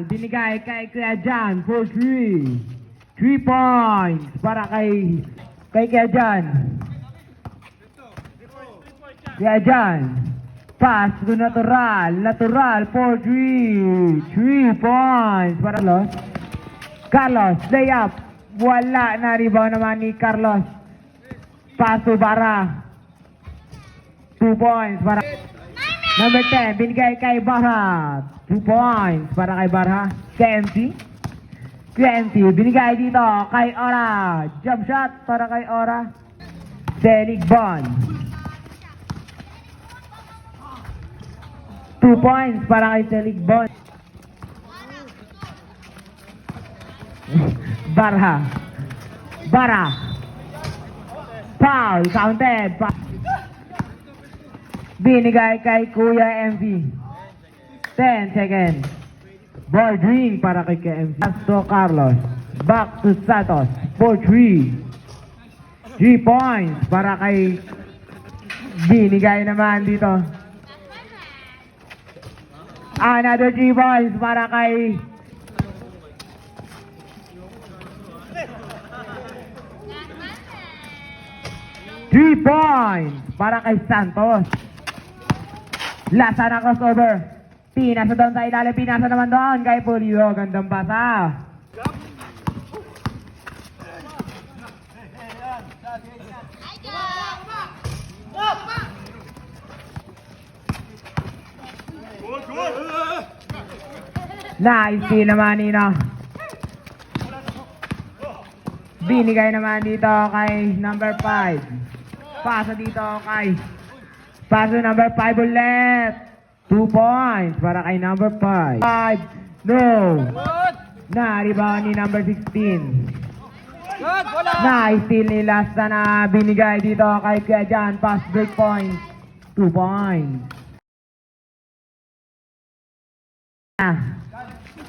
Binigay kay Kuya Jan for 3. 3 points para kay Kuya Jan. Kuya Jan. Pass to natural for 3. 3 points para Carlos, layup. Wala na, rebound naman ni Carlos. Pass to Bara. 2 points para number 10, binigay kay Bara. 2 points para kay Bara. KMC. Binigay dito kay Ora. Jump shot para kay Ora. Selig Bon. 2 points para kay Selig Bon. Bara. Foul, counted. Binigay kay Kuya MV. 10 seconds. Ball drink para kay KMV. Pass to Carlos. Back to Santos. For 3. 3 points para kay binigay naman dito. Another 3 points para kay Santos. Lasa na crossover. Pinasa doon sa ilalim. Pinasa naman doon kay Pulido. Gandang basa. Nice steal naman Nino. Binigay naman dito kay number 5. Paso dito kay number 5 ulit. 2 points para kay number 5. No. Na-rebound ni number 16. Nice steal ni Lasta na binigay dito kay Kuya Jan. Pass break point. 2 points.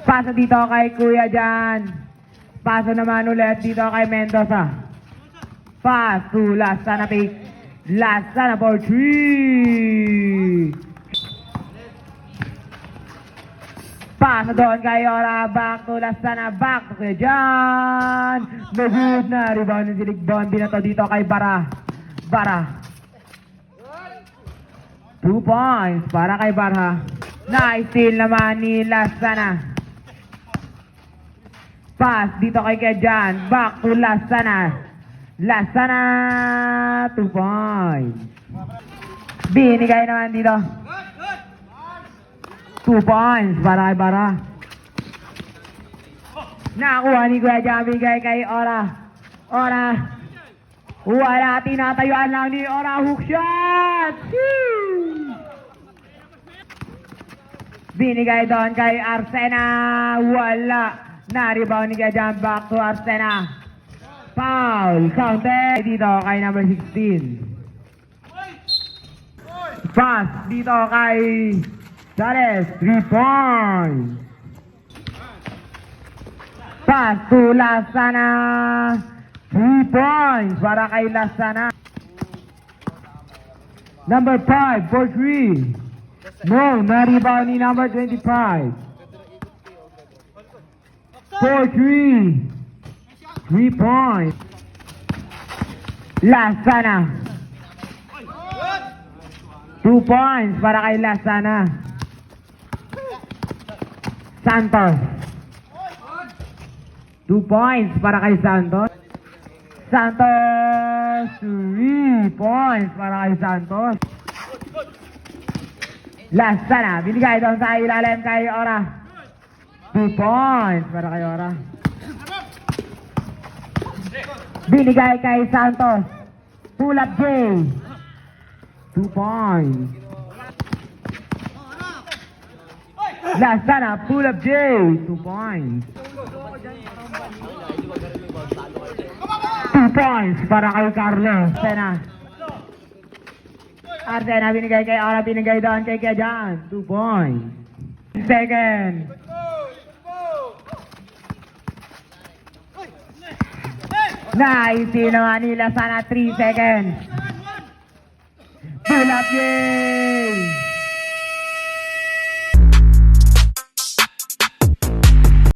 Paso dito kay Kuya Jan. Paso naman ulit dito kay Mendoza. Pass to Lasta na pick. Lasta na for 3. Pass doon kay Ora. Back to Lasta na. Back to Kuya Jan. Good na. Rebound ni Siligbon. Binato dito kay Bara. 2 points para kay Bara. Nice steal naman ni Lasta na. Pass dito kay Kuya Jan. Back to Lasta na. 2 points. Binigay naman dito. 2 points para kay Bara. Nakuha ni Kuya Jan. Bigay kay Ora. Wala, tinatayuan lang ni Ora. Hook shot. Binigay doon kay Arsena. Wala. Na-rebound ni Kuya Jan. Back to Arsena. Foul, counted dito kay number 16. Pass dito kay Charles, 3 points. Pass to Lasana, 3 points para kay Lasana. Number 5 for 3. No, na-rebound ni number 25. For 3. 3 points. Lasana. 2 points para kay Lasana. Santos. 2 points para kay Santos. 3 points para kay Santos. Lasana. Binigay doon sa ilalim kay Ora. 2 points para kay Ora. Binigay kay Santos. Pull up J. 2 points. Lasana, pull up J. 2 points. 2 points para kay Carlos. Arsena binigay kay Ora. Binigay doon kay Kuya Jan. 2 points. Second. Nice, naman nila sana 3 seconds. Pull up, yay!